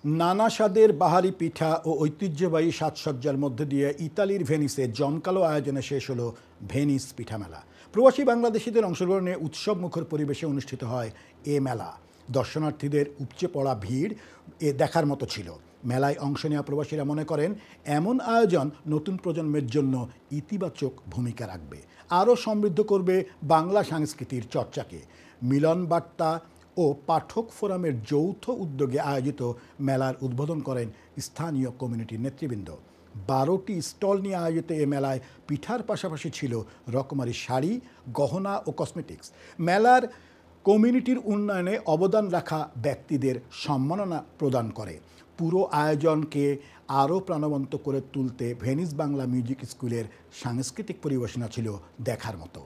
নানা স্বাদের বাহারি পিঠা ও ঐতিহ্যবাহী সাজসজ্জার মধ্যে দিয়ে ইতালির ভেনিসে জমকালো আয়োজনে শেষ হলো ভেনিস পিঠা মেলা। প্রবাসী বাংলাদেশিদের অংশগ্রহণে উৎসবমুখর পরিবেশে অনুষ্ঠিত হয় এ মেলা। দর্শনার্থীদের উপচে পড়া ভিড় দেখার মতো ছিল। মেলায় অংশ নেওয়া প্রবাসীরা মনে করেন এমন আয়োজন নতুন প্রজন্মের জন্য ইতিবাচক ভূমিকা রাখবে, আরও সমৃদ্ধ করবে বাংলা সংস্কৃতির চর্চাকে। মিলন বার্তা ও পাঠক ফোরামের যৌথ উদ্যোগে আয়োজিত মেলার উদ্বোধন করেন স্থানীয় কমিউনিটির নেতৃবৃন্দ। 12টি স্টল নিয়ে আয়োজিত এ মেলায় পিঠার পাশাপাশি ছিল রকমারি শাড়ি, গহনা ও কসমেটিক্স। মেলার কমিউনিটির উন্নয়নে অবদান রাখা ব্যক্তিদের সম্মাননা প্রদান করে। পুরো আয়োজনকে আরও প্রাণবন্ত করে তুলতে ভেনিস বাংলা মিউজিক স্কুলের সাংস্কৃতিক পরিবেশনা ছিল দেখার মতো।